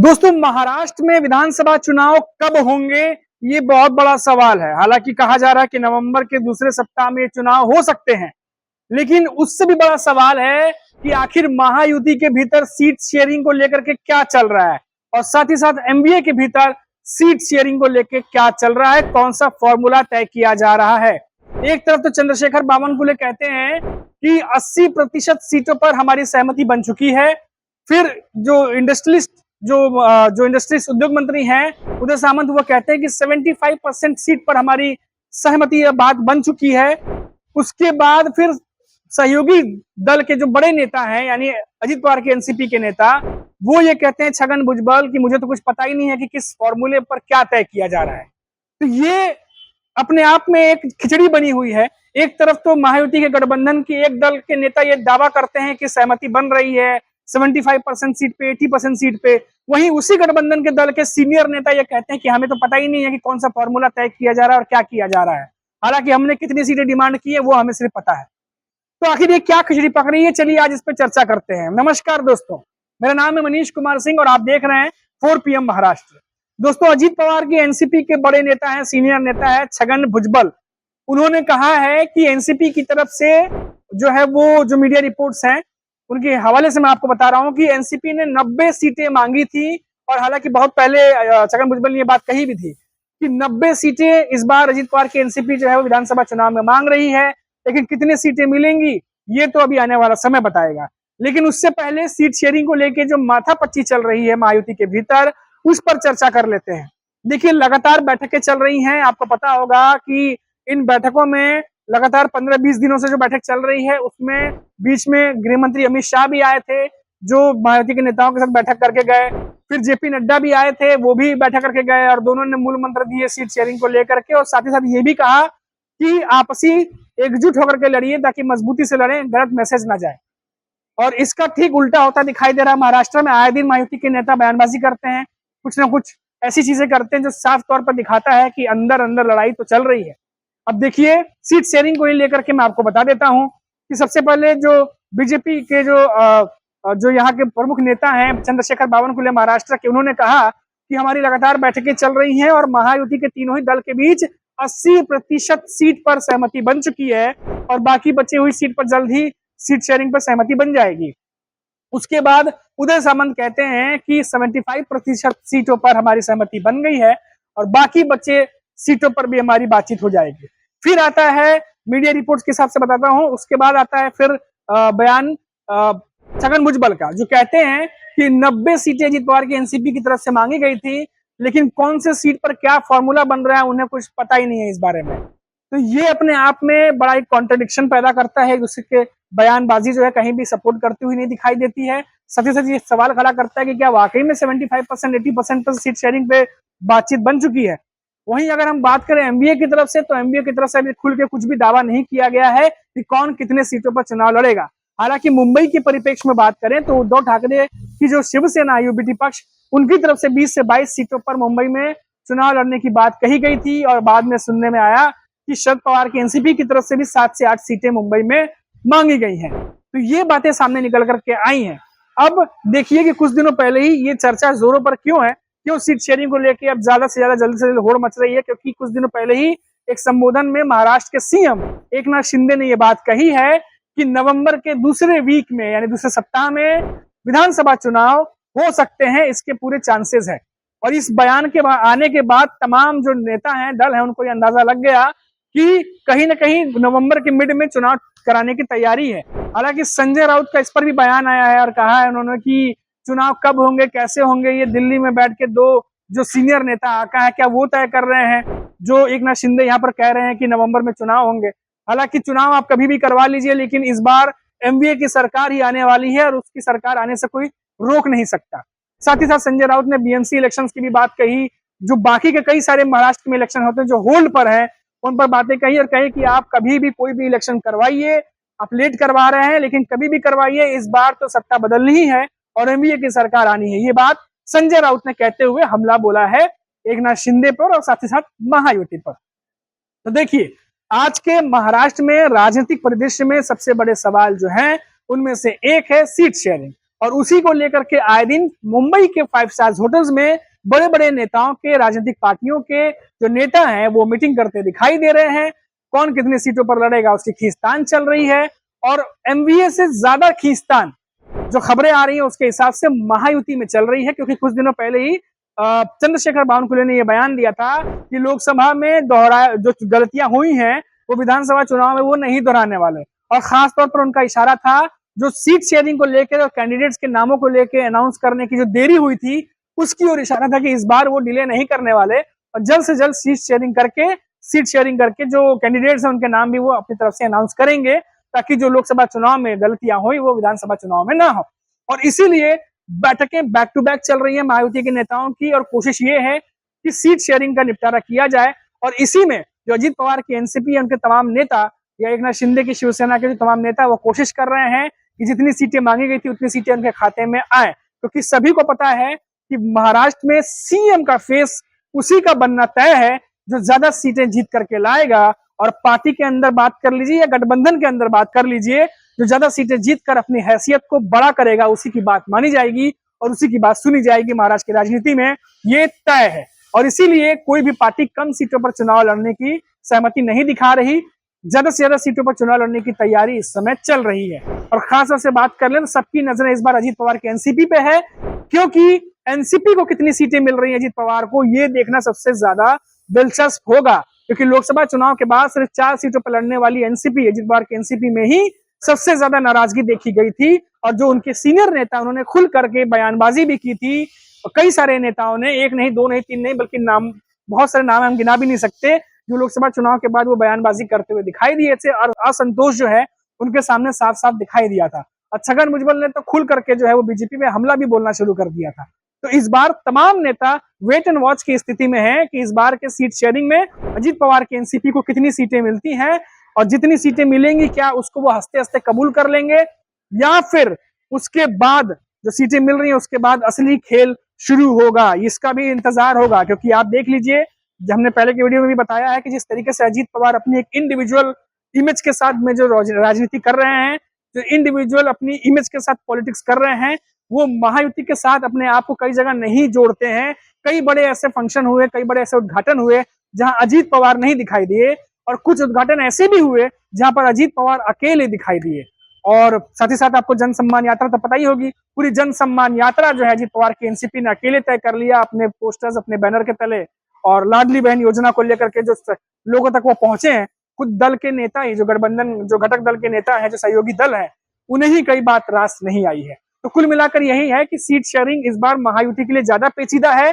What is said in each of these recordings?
दोस्तों, महाराष्ट्र में विधानसभा चुनाव कब होंगे, ये बहुत बड़ा सवाल है। हालांकि कहा जा रहा है कि नवंबर के दूसरे सप्ताह में चुनाव हो सकते हैं, लेकिन उससे भी बड़ा सवाल है कि आखिर महायुति के भीतर सीट शेयरिंग को लेकर के क्या चल रहा है और साथ ही साथ एमबीए के भीतर सीट शेयरिंग को लेकर क्या चल रहा है, कौन सा फॉर्मूला तय किया जा रहा है। एक तरफ तो चंद्रशेखर बावनकुले कहते हैं कि 80% सीटों पर हमारी सहमति बन चुकी है। फिर जो इंडस्ट्रीज उद्योग मंत्री हैं उदय सामंत, वो कहते हैं कि 75% सीट पर हमारी सहमति बात बन चुकी है। उसके बाद फिर सहयोगी दल के जो बड़े नेता हैं, यानी अजित पवार के एनसीपी के नेता, वो ये कहते हैं छगन भुजबल कि मुझे तो कुछ पता ही नहीं है कि किस फॉर्मूले पर क्या तय किया जा रहा है। तो ये अपने आप में एक खिचड़ी बनी हुई है। एक तरफ तो महायुति के गठबंधन के एक दल के नेता ये दावा करते हैं कि सहमति बन रही है 75% सीट पे, 80% सीट पे। वहीं उसी गठबंधन के दल के सीनियर नेता ये कहते हैं कि हमें तो पता ही नहीं है कि कौन सा फॉर्मूला तय किया जा रहा है और क्या किया जा रहा है। हालांकि हमने कितनी सीटें डिमांड की है वो हमें सिर्फ पता है। तो आखिर ये क्या खिचड़ी पक रही है, चलिए आज इस पर चर्चा करते हैं। नमस्कार दोस्तों, मेरा नाम है मनीष कुमार सिंह और आप देख रहे हैं 4 PM महाराष्ट्र। दोस्तों, अजीत पवार की एनसीपी के बड़े नेता हैं, सीनियर नेता है छगन भुजबल। उन्होंने कहा है कि एनसीपी की तरफ से जो है वो जो मीडिया रिपोर्ट्स हैं उनके हवाले से मैं आपको बता रहा हूं कि एनसीपी ने 90 सीटें मांगी थी। और हालांकि बहुत पहले छगन भुजबल ने ये बात कही भी थी कि 90 सीटें इस बार अजीत पवार की एनसीपी जो है वो विधानसभा चुनाव में मांग रही है, लेकिन कितनी सीटें मिलेंगी ये तो अभी आने वाला समय बताएगा। लेकिन उससे पहले सीट शेयरिंग को लेकर जो माथापच्ची चल रही है महायुति के भीतर, उस पर चर्चा कर लेते हैं। देखिए, लगातार बैठकें चल रही हैं। आपको पता होगा कि इन बैठकों में लगातार 15-20 दिनों से जो बैठक चल रही है उसमें बीच में गृह मंत्री अमित शाह भी आए थे, जो महायुति के नेताओं के साथ बैठक करके गए। फिर जेपी नड्डा भी आए थे, वो भी बैठक करके गए और दोनों ने मूल मंत्र दिए सीट शेयरिंग को लेकर के। और साथ ही साथ ये भी कहा कि आपसी एकजुट होकर के लड़िए ताकि मजबूती से लड़ें, गलत मैसेज ना जाए। और इसका ठीक उल्टा होता दिखाई दे रहा है। महाराष्ट्र में आए दिन महायुति के नेता बयानबाजी करते हैं, कुछ ना कुछ ऐसी चीजें करते हैं जो साफ तौर पर दिखाता है कि अंदर अंदर लड़ाई तो चल रही है। अब देखिए, सीट शेयरिंग को लेकर के मैं आपको बता देता हूं कि सबसे पहले जो बीजेपी के जो यहाँ के प्रमुख नेता हैं चंद्रशेखर बावनकुले महाराष्ट्र के, उन्होंने कहा कि हमारी लगातार बैठकें चल रही हैं और महायुति के तीनों ही दल के बीच 80% सीट पर सहमति बन चुकी है और बाकी बची हुई सीट पर जल्द ही सीट शेयरिंग पर सहमति बन जाएगी। उसके बाद उदय सामंत कहते हैं कि 75% सीटों पर हमारी सहमति बन गई है और बाकी बचे सीटों पर भी हमारी बातचीत हो जाएगी। फिर आता है मीडिया रिपोर्ट्स के हिसाब से बताता हूं, उसके बाद आता है फिर बयान छगन भुजबल का, जो कहते हैं कि 90 सीटें अजित पवार की एनसीपी की तरफ से मांगी गई थी, लेकिन कौन से सीट पर क्या फॉर्मूला बन रहा है उन्हें कुछ पता ही नहीं है इस बारे में। तो ये अपने आप में बड़ा एक कॉन्ट्रडिक्शन पैदा करता है। उसके बयानबाजी जो है कहीं भी सपोर्ट करती हुई नहीं दिखाई देती है। साथ ही साथ ये सवाल खड़ा करता है कि क्या वाकई में 75% 80% पर सीट शेयरिंग पे बातचीत बन चुकी है। वहीं अगर हम बात करें एमबीए की तरफ से, तो एमबीए की तरफ से अभी खुल के कुछ भी दावा नहीं किया गया है कि कौन कितने सीटों पर चुनाव लड़ेगा। हालांकि मुंबई के परिप्रेक्ष्य में बात करें तो उद्धव ठाकरे की जो शिवसेना यूबीटी पक्ष, उनकी तरफ से 20 से 22 सीटों पर मुंबई में चुनाव लड़ने की बात कही गई थी और बाद में सुनने में आया कि शरद पवार की एनसीपी की तरफ से भी 7 से 8 सीटें मुंबई में मांगी गई हैं। तो ये बातें सामने निकल करके आई हैं। अब देखिए कि कुछ दिनों पहले ही ये चर्चा जोरों पर क्यों है, क्यों सीट शेयरिंग को लेकर अब ज्यादा से ज्यादा जल्दी से जल्दी होड़ मच रही है, क्योंकि कुछ दिनों पहले ही एक संबोधन में महाराष्ट्र के सीएम एकनाथ शिंदे ने यह बात कही है कि नवंबर के दूसरे वीक में, यानी दूसरे सप्ताह में विधानसभा चुनाव हो सकते हैं, इसके पूरे चांसेस है। और इस बयान के आने के बाद तमाम जो नेता हैं, दल हैं, उनको यह अंदाजा लग गया कि कहीं ना कहीं नवंबर के मिड में चुनाव कराने की तैयारी है। हालांकि संजय राउत का इस पर भी बयान आया है और कहा है उन्होंने कि चुनाव कब होंगे, कैसे होंगे, ये दिल्ली में बैठ के दो जो सीनियर नेता आका है क्या वो तय कर रहे हैं, जो एकनाथ शिंदे यहाँ पर कह रहे हैं कि नवंबर में चुनाव होंगे। हालांकि चुनाव आप कभी भी करवा लीजिए, लेकिन इस बार एमवीए की सरकार ही आने वाली है और उसकी सरकार आने से कोई रोक नहीं सकता। साथ ही साथ संजय राउत ने बीएमसी इलेक्शंस की भी बात कही, जो बाकी के कई सारे महाराष्ट्र में इलेक्शन होते हैं जो होल्ड पर है, उन पर बातें कही और कही कि आप कभी भी कोई भी इलेक्शन करवाइए, आप लेट करवा रहे हैं लेकिन कभी भी करवाइए, इस बार तो सत्ता बदलनी ही है और एमवीए की सरकार आनी है। ये बात संजय राउत ने कहते हुए हमला बोला है एकनाथ शिंदे पर और साथ ही साथ महायुति पर। तो देखिए, आज के महाराष्ट्र में राजनीतिक परिदृश्य में सबसे बड़े सवाल जो हैं उनमें से एक है सीट शेयरिंग। और उसी को लेकर के आए दिन मुंबई के 5 स्टार होटल्स में बड़े बड़े नेताओं के, राजनीतिक पार्टियों के जो नेता हैं वो मीटिंग करते दिखाई दे रहे हैं। कौन कितनी सीटों पर लड़ेगा उसकी खींचतान चल रही है, और एमवीए से ज्यादा खींचतान जो खबरें आ रही है उसके हिसाब से महायुति में चल रही है, क्योंकि कुछ दिनों पहले ही चंद्रशेखर बावनकुले ने यह बयान दिया था कि लोकसभा में जो गलतियां हुई हैं वो विधानसभा चुनाव में वो नहीं दोहराने वाले। और खासतौर पर उनका इशारा था जो सीट शेयरिंग को लेकर और कैंडिडेट्स के नामों को लेकर अनाउंस करने की जो देरी हुई थी उसकी ओर इशारा था कि इस बार वो डिले नहीं करने वाले और जल्द से जल्द सीट शेयरिंग करके जो कैंडिडेट्स हैं उनके नाम भी वो अपनी तरफ से अनाउंस करेंगे, ताकि जो लोकसभा चुनाव में गलतियां हुई वो विधानसभा चुनाव में ना हो। और इसीलिए बैठकें बैक टू बैक चल रही है महायुति के नेताओं की, और कोशिश ये है कि सीट शेयरिंग का निपटारा किया जाए। और इसी में जो अजीत पवार की एनसीपी है उनके तमाम नेता या एकनाथ शिंदे की शिवसेना के जो तमाम नेता वो कोशिश कर रहे हैं कि जितनी सीटें मांगी गई थी उतनी सीटें उनके खाते में आए, क्योंकि सभी को पता है कि महाराष्ट्र में सीएम का फेस उसी का बनना तय है जो ज्यादा सीटें जीत करके लाएगा। और पार्टी के अंदर बात कर लीजिए या गठबंधन के अंदर बात कर लीजिए, जो ज्यादा सीटें जीत कर अपनी हैसियत को बड़ा करेगा उसी की बात मानी जाएगी और उसी की बात सुनी जाएगी। महाराष्ट्र की राजनीति में ये तय है, और इसीलिए कोई भी पार्टी कम सीटों पर चुनाव लड़ने की सहमति नहीं दिखा रही, ज्यादा से ज्यादा सीटों पर चुनाव लड़ने की तैयारी इस समय चल रही है। और खास तौर से बात कर ले तो सबकी नजरें इस बार अजीत पवार के एनसीपी पे है, क्योंकि एनसीपी को कितनी सीटें मिल रही है अजीत पवार को ये देखना सबसे ज्यादा दिलचस्प होगा, क्योंकि लोकसभा चुनाव के बाद सिर्फ 4 सीटों पर लड़ने वाली एनसीपी, अजीत पवार की एनसीपी में ही सबसे ज्यादा नाराजगी देखी गई थी। और जो उनके सीनियर नेता उन्होंने खुल करके बयानबाजी भी की थी, और कई सारे नेताओं ने, एक नहीं, दो नहीं, तीन नहीं, बल्कि नाम, बहुत सारे नाम हम गिना भी नहीं सकते, जो लोकसभा चुनाव के बाद वो बयानबाजी करते हुए दिखाई दिए थे, और असंतोष जो है उनके सामने साफ साफ दिखाई दिया था। और छगन भुजबल ने तो खुल करके जो है वो बीजेपी में हमला भी बोलना शुरू कर दिया था। तो इस बार तमाम नेता वेट एंड वॉच की स्थिति में है कि इस बार के सीट शेयरिंग में अजीत पवार की एनसीपी को कितनी सीटें मिलती हैं, और जितनी सीटें मिलेंगी क्या उसको वो हंसते हंसते कबूल कर लेंगे, या फिर उसके बाद जो सीटें मिल रही हैं उसके बाद असली खेल शुरू होगा। इसका भी इंतजार होगा, क्योंकि आप देख लीजिए, हमने पहले की वीडियो में भी बताया है कि जिस तरीके से अजीत पवार अपनी एक इंडिविजुअल इमेज के साथ में जो राजनीति कर रहे हैं, जो इंडिविजुअल अपनी इमेज के साथ पॉलिटिक्स कर रहे हैं, वो महायुति के साथ अपने आप को कई जगह नहीं जोड़ते हैं। कई बड़े ऐसे फंक्शन हुए, कई बड़े ऐसे उद्घाटन हुए जहां अजीत पवार नहीं दिखाई दिए, और कुछ उद्घाटन ऐसे भी हुए जहां पर अजीत पवार अकेले दिखाई दिए। और साथ ही साथ आपको जन सम्मान यात्रा तो पता ही होगी, पूरी जन सम्मान यात्रा जो है अजीत पवार की एनसीपी ने अकेले तय कर लिया अपने पोस्टर्स, अपने बैनर के तले, और लाडली बहन योजना को लेकर के जो लोगों तक वो पहुंचे हैं, खुद दल के नेता ही, जो गठबंधन, जो घटक दल के नेता है, जो सहयोगी दल है, उन्हें ही कई बात रास नहीं आई है। तो कुल मिलाकर यही है कि सीट शेयरिंग इस बार महायुति के लिए ज्यादा पेचीदा है,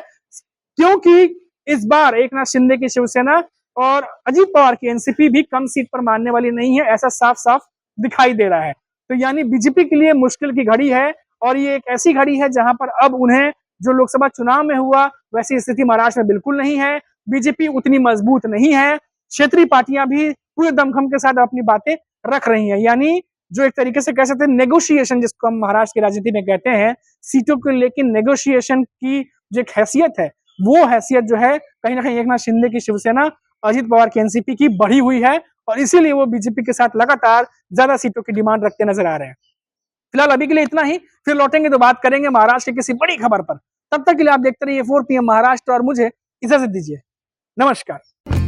क्योंकि इस बार एकनाथ शिंदे की शिवसेना और अजीत पवार की एनसीपी भी कम सीट पर मानने वाली नहीं है, ऐसा साफ साफ दिखाई दे रहा है। तो यानी बीजेपी के लिए मुश्किल की घड़ी है, और ये एक ऐसी घड़ी है जहां पर अब उन्हें जो लोकसभा चुनाव में हुआ वैसी स्थिति महाराष्ट्र में बिल्कुल नहीं है। बीजेपी उतनी मजबूत नहीं है, क्षेत्रीय पार्टियां भी पूरे दमखम के साथ अपनी बातें रख रही हैं, यानी जो एक तरीके से कह सकते हैं नेगोशिएशन, जिसको हम महाराष्ट्र की राजनीति में कहते हैं, सीटों को लेकर नेगोशिएशन की जो एक हैसियत है, वो हैसियत जो है कहीं ना कहीं एकनाथ शिंदे की शिवसेना, अजीत पवार की एनसीपी की बढ़ी हुई है, और इसीलिए वो बीजेपी के साथ लगातार ज्यादा सीटों की डिमांड रखते नजर आ रहे हैं। फिलहाल अभी के लिए इतना ही, फिर लौटेंगे तो बात करेंगे महाराष्ट्र की किसी बड़ी खबर पर। तब तक के लिए आप देखते रहिए 4 PM महाराष्ट्र, और मुझे इजाजत दीजिए। नमस्कार।